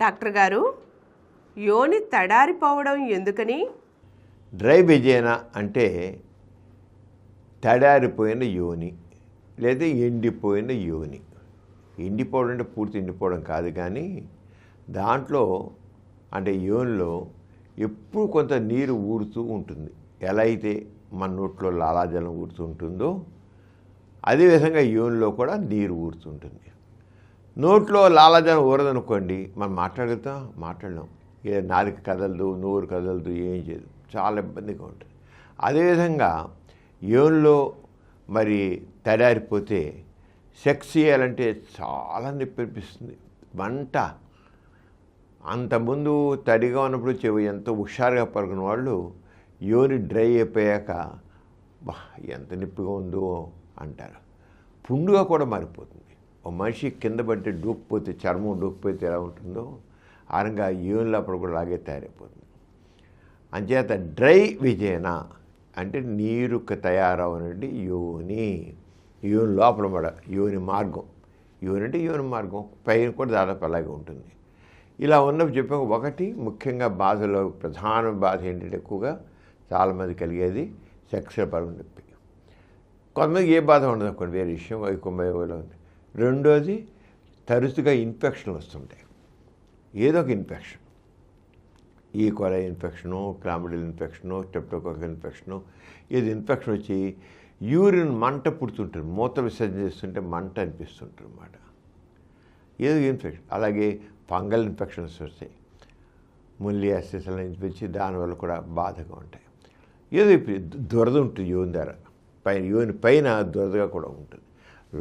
Doctor గారు, యోని తడారిపోవడం ఎందుకని? డ్రై వెజైనా అంటే తడారిపోయిన యోని లేదా ఎండిపోయిన యోని. ఎండిపోవడం అంటే పూర్తి ఎండిపోవడం కాదు, కానీ దాంట్లో అంటే యోనిలో ఎప్పుడు కొంత నీరు ఊరుతూ ఉంటుంది. ఎలా అయితే మన నోట్లో లాలాజలం ఊరుతూ ఉంటుందో అదేవిధంగా యోనిలో కూడా నీరు ఊరుతుంటుంది. నోట్లో లాలాజలం ఊరదనుకోండి, మనం మాట్లాడలేం. ఏ నాలుక కదలదు, నోరు కదలదు, ఏం చేయదు, చాలా ఇబ్బందిగా ఉంటుంది. అదేవిధంగా యోనిలో మరి తడారిపోతే సెక్స్ చేయాలంటే చాలా నొప్పి అనిపిస్తుంది, మంట. అంతకుముందు తడిగా ఉన్నప్పుడు చెవి ఎంతో హుషారుగా పడుకున్న వాళ్ళు యోని డ్రై అయిపోయాక ఎంత నొప్పిగా ఉందో అంటారు. పుండుగా కూడా మారిపోతుంది. ఒక మనిషి కింద పడితే డూక్కుపోతే, చర్మం డూక్కుపోతే ఎలా ఉంటుందో ఆ రంగా యోని లోపల కూడా అలాగే తయారైపోతుంది. అంచేత డ్రై వెజైనా అంటే నీరుకు తయారవనండి యోని. యోని లోపల పడ యోని మార్గం. యోని అంటే యోని మార్గం, పైన కూడా దాదాపు అలాగే ఉంటుంది. ఇలా ఉన్నప్పుడు చెప్పాక ఒకటి ముఖ్యంగా బాధలో ప్రధాన బాధ ఏంటంటే ఎక్కువగా చాలామంది కలిగేది సెక్సువల్ పరంగా నొప్పి. కొంతమందికి ఏ బాధ ఉండదు అనుకోండి, వేరే విషయం, ఎక్కువ ఉంది. రెండోది తరచుగా ఇన్ఫెక్షన్లు వస్తుంటాయి. ఏదో ఒక ఇన్ఫెక్షన్, ఈ కొలై infection, chlamydial infection, streptococcal infection, ఏది ఇన్ఫెక్షన్ వచ్చి యూరిన్ మంట పుడుతుంటుంది, మూత్ర విసర్జన చేస్తుంటే మంట అనిపిస్తుంటుంది అన్నమాట. ఏదో ఇన్ఫెక్షన్. అలాగే ఫంగల్ ఇన్ఫెక్షన్స్ వస్తాయి, ముల్లియాసిస్ అలా ఇన్ఫెక్షన్, దానివల్ల కూడా బాధగా ఉంటాయి. ఏదో దురద ఉంటుంది యోని ద్వారా, యోని పైన దురదగా కూడా ఉంటుంది.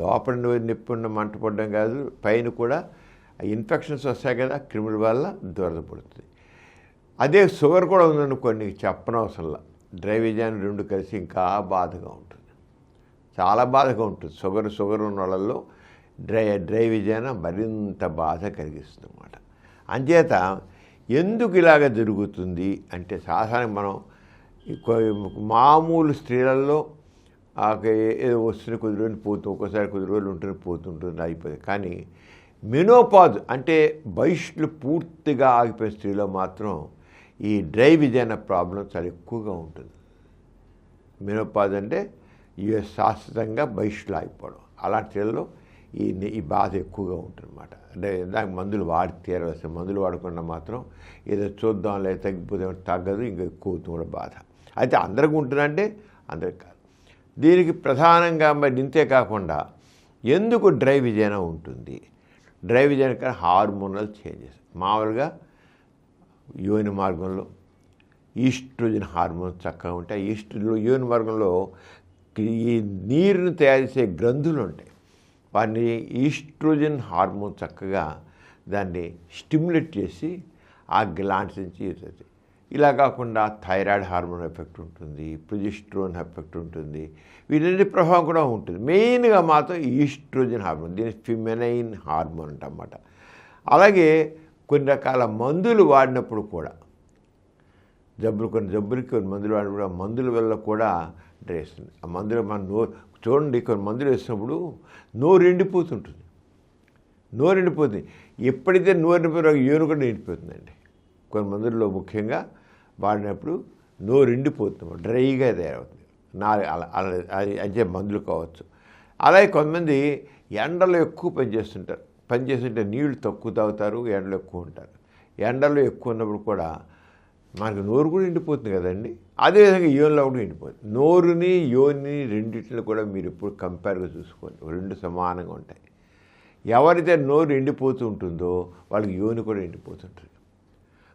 లోపల నొప్పి ఉన్న మంట పడడం కాదు, పైన కూడా ఇన్ఫెక్షన్స్ వస్తాయి కదా, క్రిముల వల్ల దురద పడుతుంది. అదే షుగర్ కూడా ఉందనుకోండి, చెప్పనవసరంలా. డ్రై వెజైనా రెండు కలిసి ఇంకా బాధగా ఉంటుంది, చాలా బాధగా ఉంటుంది. షుగర్ ఉన్న వాళ్ళల్లో డ్రై వెజైనా మరింత బాధ కలిగిస్తుంది అన్నమాట. అంచేత ఎందుకు ఇలాగ జరుగుతుంది అంటే, సాధారణంగా మనం మామూలు స్త్రీలలో ఏదో వస్తుంది, కొద్ది రోజులు పోతూ, ఒక్కోసారి కొద్ది రోజులు ఉంటుంది, పోతుంటుంది, అయిపోతుంది. కానీ మెనోపాజ్ అంటే వయస్సులు పూర్తిగా ఆగిపోయిన స్త్రీలో మాత్రం ఈ డ్రై వెజైనా ప్రాబ్లం చాలా ఎక్కువగా ఉంటుంది. మెనోపాజ్ అంటే శాశ్వతంగా వయస్సులో ఆగిపోవడం. అలాంటి స్త్రీలలో ఈ బాధ ఎక్కువగా ఉంటుందన్నమాట. అంటే దానికి మందులు వాడి తీరవలసిన, మందులు వాడకుండా మాత్రం ఏదో చూద్దాం లేదా తగ్గిపోతే తగ్గదు, ఇంకా ఎక్కువ అవుతుంది కూడా బాధ. అయితే అందరికీ ఉంటుందంటే అందరికి కాదు. దీనికి ప్రధానంగా మరి ఇంతే కాకుండా ఎందుకు డ్రై వెజైనా ఉంటుంది? Dry vagina hormonal changes. మామూలుగా యోని మార్గంలో ఈస్ట్రోజన్ హార్మోన్ చక్కగా ఉంటాయి. యోని మార్గంలో ఈ నీరుని తయారు చేసే గ్రంథులు ఉంటాయి, వాటిని ఈస్ట్రోజన్ హార్మోన్ చక్కగా దాన్ని స్టిమ్యులేట్ చేసి ఆ గ్లాండ్స్ నుంచి ఇస్తుంది. ఇలా కాకుండా థైరాయిడ్ హార్మోన్ ఎఫెక్ట్ ఉంటుంది, ప్రొజెస్ట్రోన్ ఎఫెక్ట్ ఉంటుంది, వీటన్నిటి ప్రభావం కూడా ఉంటుంది. మెయిన్గా మాత్రం ఈస్ట్రోజన్ హార్మోన్, దీని ఫిమెనైన్ హార్మోన్ అంటన్నమాట. అలాగే కొన్ని రకాల మందులు వాడినప్పుడు కూడా కొన్ని జబ్బులకి కొన్ని మందులు వాడినప్పుడు ఆ మందుల వల్ల కూడా డ్రేస్తుంది. ఆ మందులు మన నోరు చూడండి, కొన్ని మందులు వేసినప్పుడు నోరు ఎండిపోతుంటుంది. ఎప్పుడైతే నోరు ఎండిపోయిన యోని కూడా ఎండిపోతుందండి. కొన్ని మందుల్లో ముఖ్యంగా వాడినప్పుడు నోరు ఎండిపోతుంది, డ్రైగా తయారవుతుంది. అది అంటే మందులు కావచ్చు. అలాగే కొంతమంది ఎండలో ఎక్కువ పనిచేస్తుంటే నీళ్లు తక్కువ తాగుతారు, ఎండలో ఎక్కువ ఉంటారు. ఎండలో ఎక్కువ ఉన్నప్పుడు కూడా మనకు నోరు కూడా ఎండిపోతుంది కదండి. అదేవిధంగా యోనిలో కూడా ఎండిపోతుంది. నోరుని యోని రెండింటిని కూడా మీరు ఎప్పుడు కంపేర్గా చూసుకోండి, రెండు సమానంగా ఉంటాయి. ఎవరైతే నోరు ఎండిపోతూ ఉంటుందో వాళ్ళకి యోని కూడా ఎండిపోతుంటుంది.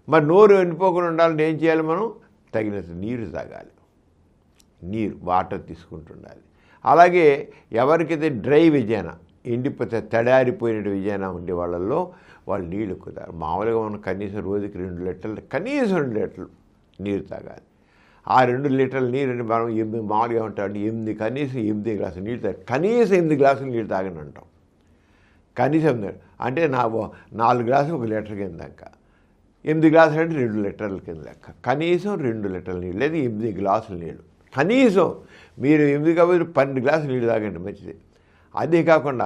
మరి నోరు ఎండిపోకుండా ఉండాలంటే ఏం చేయాలి? మనం తగినంత నీరు తాగాలి, వాటర్ తీసుకుంటుండాలి. అలాగే ఎవరికైతే డ్రై వెజైనా, ఎండిపోతే తడారిపోయిన వెజైనా ఉండే వాళ్ళల్లో వాళ్ళు నీళ్ళు ఎక్కువ తాగాలి. మామూలుగా మనం కనీసం రోజుకి 2 లీటర్లు, కనీసం 2 లీటర్లు నీరు తాగాలి. ఆ 2 లీటర్ల నీరు మనం మామూలుగా ఉంటాం, కనీసం 8 గ్లాసులు నీళ్ళు తాగాలి. కనీసం 8 గ్లాసులు నీళ్ళు తాగని అంటాం. కనీసం అంటే 4 గ్లాసులు 1 లీటర్ కింద లెక్క, 8 గ్లాసులు అంటే 2 లీటర్ల కింద లెక్క. కనీసం 2 లీటర్ల నీళ్ళు లేదా 8 గ్లాసుల నీళ్ళు. కనీసం మీరు 8 కాబట్టి 12 గ్లాసులు నీళ్ళు తాగండి, మంచిది. అదే కాకుండా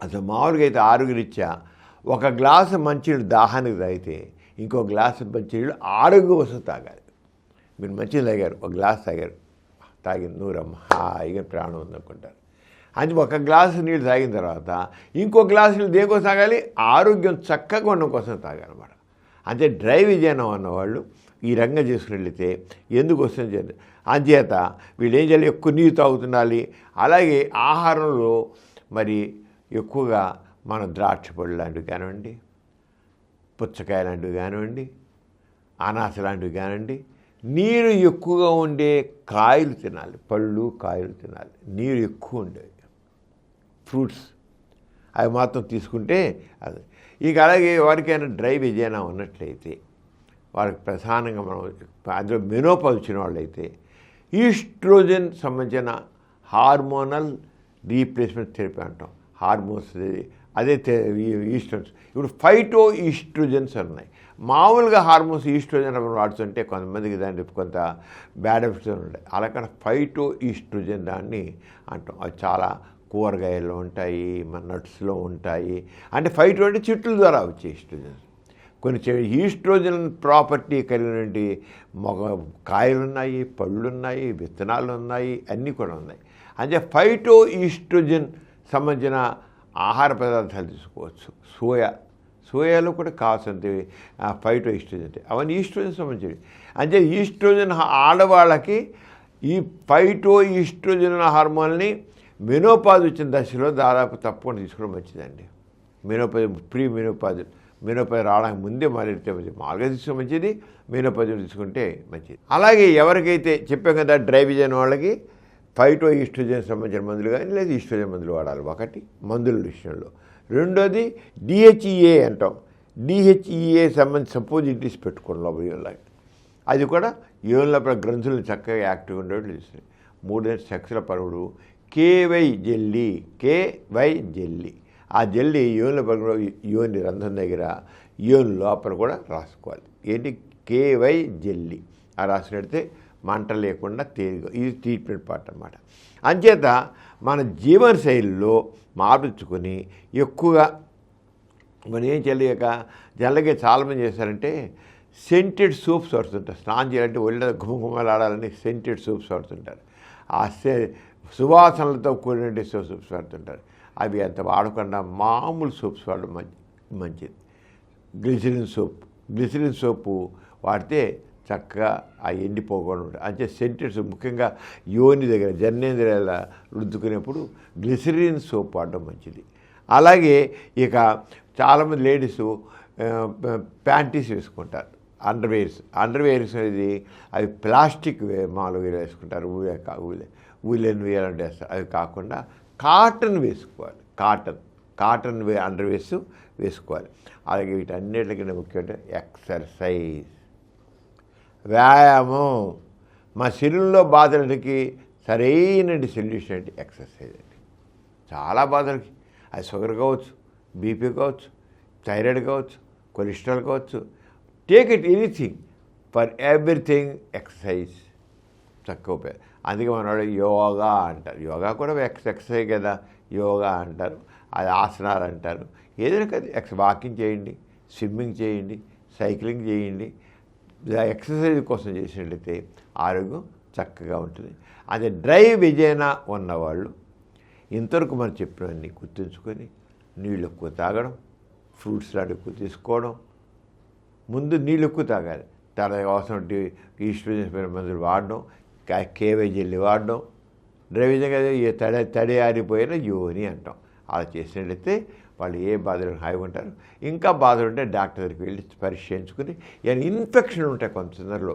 అసలు మామూలుగా అయితే ఆరోగ్యరీత్యా ఒక గ్లాసు మంచినీళ్ళు దాహానికి తాగితే ఇంకో గ్లాసు మంచినీళ్ళు ఆరోగ్యం కోసం తాగాలి. మీరు మంచినీళ్ళు తాగారు, ఒక గ్లాస్ తాగారు, తాగిన నూరమ్మ హాయిగా ప్రాణం ఉందనుకుంటారు. అది ఒక గ్లాసు నీళ్ళు తాగిన తర్వాత ఇంకో గ్లాసు నీళ్ళు దేనికోసం తాగాలి? ఆరోగ్యం చక్కగా ఉండడం కోసం తాగాలన్నమాట. అంటే డ్రై విజయనం అన్నవాళ్ళు ఈ రంగం చేసుకున్నట్లయితే ఎందుకు వస్తుంది? అంచేత వీళ్ళు ఏం చేయాలి? ఎక్కువ నీరు తాగుతుండాలి. అలాగే ఆహారంలో మరి ఎక్కువగా మన ద్రాక్ష పళ్ళు లాంటివి కానివ్వండి, పుచ్చకాయ లాంటివి కానివ్వండి, అనాస లాంటివి కానివ్వండి, నీరు ఎక్కువగా ఉండే కాయలు తినాలి. పళ్ళు కాయలు తినాలి, నీరు ఎక్కువ ఉండేవి. ఫ్రూట్స్ అవి మాత్రం తీసుకుంటే అది. ఇక అలాగే వారికైనా డ్రై విజయనం ఉన్నట్లయితే వారికి ప్రధానంగా మనం అందులో మెనోపాజ్ వచ్చిన వాళ్ళైతే ఈస్ట్రోజన్ సంబంధించిన హార్మోనల్ రీప్లేస్మెంట్ థెరపీ అంటాం. హార్మోన్స్ అదే ఈస్ట్రోజన్స్. ఇప్పుడు ఫైటో ఈస్ట్రోజన్స్ ఉన్నాయి. మామూలుగా హార్మోన్స్ ఈస్ట్రోజన్ వాడుతుంటే కొంతమందికి దాన్ని కొంత బ్యాడ్ ఎఫెక్ట్స్ ఉంటాయి. అలాగే ఫైటో ఈస్ట్రోజన్ దాన్ని అంటాం. అవి చాలా కూరగాయల్లో ఉంటాయి, మన నట్స్లో ఉంటాయి. అంటే ఫైటో అంటే చెట్ల ద్వారా వచ్చే ఈస్ట్రోజన్స్. కొన్ని ఈస్ట్రోజన్ ప్రాపర్టీ కలిగినటువంటి కాయలు ఉన్నాయి, పళ్ళు ఉన్నాయి, విత్తనాలు ఉన్నాయి, అన్నీ కూడా ఉన్నాయి. అంటే ఫైటో ఈస్ట్రోజన్ సంబంధించిన ఆహార పదార్థాలు తీసుకోవచ్చు. సోయాలో కూడా కావాల్సింది ఫైటో ఈస్ట్రోజన్, అవన్నీ ఈస్ట్రోజన్ సంబంధించినవి. అంటే ఈస్ట్రోజన్ ఆడవాళ్ళకి ఈ ఫైటో ఈస్ట్రోజన్ హార్మోన్ని మెనోపాజ్ వచ్చిన దశలో దాదాపు తప్పకుండా తీసుకోవడం మంచిదండి. ప్రీ మెనోపాజ్ రావడానికి ముందే మారితే మంచిది, మామూలుగా తీసుకోవడం మంచిది, మెనోపాజ్ తీసుకుంటే మంచిది. అలాగే ఎవరికైతే చెప్పాం కదా డ్రై విజన్ వాళ్ళకి ఫైటో ఈస్ట్రోజన్ సంబంధించిన మందులు కానీ లేదా ఈస్ట్రోజన్ మందులు వాడాలి. ఒకటి మందుల విషయంలో. రెండోది డిహెచ్ఈఏ అంటాం. డిహెచ్ఈఏ సంబంధించి సపోజిటరీస్ పెట్టుకోండి లోపల యోన్లాగా. అది కూడా యోన్ లోపల గ్రంథులను చక్కగా యాక్టివ్గా ఉండేట్లు చూస్తుంది. మూడోది సెక్స్ల పరువుడు కేవై జెల్లీ. ఆ జెల్లీ యోన్ లోపల యోని రంధ్రం దగ్గర యోన్ లోపల కూడా రాసుకోవాలి. ఏంటి? KY jelly. ఆ రాసినట్టే మంట లేకుండా తేలిగా. ఇది ట్రీట్మెంట్ పార్ట్ అన్నమాట. అంచేత మన జీవనశైలిలో మార్చుకొని ఎక్కువగా మనం ఏం చేయలేక జల్లగా చాలామంది చేస్తారంటే సెంటెడ్ సోప్స్ వాడుతుంటారు. స్నానం చేయాలంటే ఒళ్ళ గుమగుమలాడాలని సెంటెడ్ సోప్స్ వాడుతుంటారు. ఆ సువాసనలతో కూడిన సోప్స్ వాడుతుంటారు. అవి అంత వాడకుండా మామూలు సోప్స్ వాడడం మంచిది. గ్లిసరిన్ సోపు వాడితే చక్కగా ఆ ఎండిపోకుండా ఉంటుంది. అంటే సెంటెడ్స్ ముఖ్యంగా యోని దగ్గర జనేంద్రియాల రుద్దుకునేప్పుడు గ్లిసరిన్ సోప్ వాడడం మంచిది. అలాగే ఇక చాలామంది లేడీస్ ప్యాంటీస్ వేసుకుంటారు, అండర్వేర్స్ అనేది అవి ప్లాస్టిక్ మామూలుగా వేసుకుంటారు, ఊలెన్ వేయాలంటే వేస్తారు. అవి కాకుండా కాటన్ వేసుకోవాలి. కాటన్ అండర్వేర్స్ వేసుకోవాలి. అలాగే వీటన్నిటికన్నా ముఖ్యంగా ఎక్సర్సైజ్, వ్యాయామం. మా శరీరంలో బాధలకి సరైన సొల్యూషన్ అంటే ఎక్సర్సైజ్ అండి. చాలా బాధలకి అది షుగర్ కావచ్చు, బీపీ కావచ్చు, థైరాయిడ్ కావచ్చు, కొలెస్ట్రాల్ కావచ్చు, take it anything, for everything exercise చక్కగా ఉపయోగం. అందుకే మన వాళ్ళు యోగా అంటారు. యోగా కూడా ఎక్సర్సైజ్ కదా, యోగా అంటారు, అది ఆసనాలు అంటారు. ఏదైనా కదా వాకింగ్ చేయండి, స్విమ్మింగ్ చేయండి, సైక్లింగ్ చేయండి. ఎక్సర్సైజ్ కోసం చేసినట్లయితే ఆరోగ్యం చక్కగా ఉంటుంది. అదే డ్రై విజయన ఉన్నవాళ్ళు ఇంతవరకు మనం చెప్పినవన్నీ గుర్తుంచుకొని నీళ్ళు ఎక్కువ తాగడం, ఫ్రూట్స్ లాంటివి ఎక్కువ తీసుకోవడం. ముందు నీళ్ళు ఎక్కువ తాగాలి, తర్వాత అవసరం ఈస్ట్రోజన్ మందులు వాడడం, కేవై జెల్లి వాడడం. డ్రై విజయంగా తడి ఆరిపోయిన యోని అంటాం. అలా చేసినట్లయితే వాళ్ళు ఏ బాధలు హాయిగా ఉంటారు. ఇంకా బాధలు ఉంటే డాక్టర్ దగ్గరికి వెళ్ళి పరీక్ష చేయించుకుని ఏమైనా ఇన్ఫెక్షన్ ఉంటాయి కొంతమందిలో,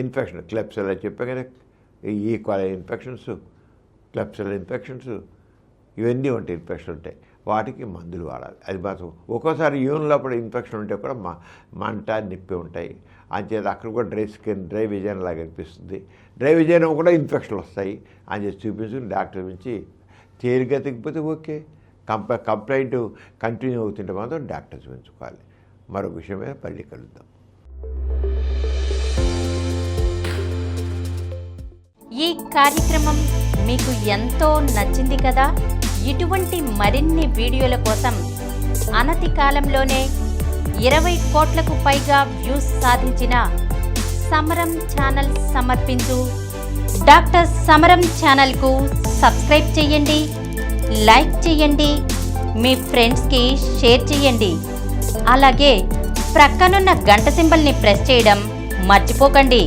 ఇన్ఫెక్షన్ క్లెప్సిలా చెప్పే కదా, ఈక్వల్ ఇన్ఫెక్షన్స్, క్లెప్సిలా ఇన్ఫెక్షన్స్, ఇవన్నీ ఉంటాయి, ఇన్ఫెక్షన్ ఉంటాయి. వాటికి మందులు వాడాలి. అది మాత్రం ఒక్కోసారి యూన్ లోపల ఇన్ఫెక్షన్ ఉంటే కూడా మంట నొప్పి ఉంటాయి. అంచేత అక్కడ కూడా డ్రై విజయన్ లాగా అనిపిస్తుంది. డ్రై విజయనం కూడా ఇన్ఫెక్షన్లు వస్తాయి అని చెప్పి చూపించుకుని డాక్టర్ నుంచి తేలిగ్గా తగ్గిపోతే ఓకే. కంప్లైంట్ కంటిన్యూ అవుతుంటే మాత్రం డాక్టర్ చూపించుకోవాలి. మరొక విషయం మీద మళ్ళీ కలుద్దాం. ఈ కార్యక్రమం మీకు ఎంతో నచ్చింది కదా. ఇటువంటి మరిన్ని వీడియోల కోసం అనతి కాలంలోనే 20 కోట్లకు పైగా వ్యూస్ సాధించిన సమరం ఛానల్ సమర్పించు డాక్టర్ సమరం ఛానల్కు సబ్స్క్రైబ్ చేయండి, లైక్ చేయండి, మీ ఫ్రెండ్స్కి షేర్ చేయండి. అలాగే ప్రక్కనున్న గంట సింబల్ని ప్రెస్ చేయడం మర్చిపోకండి.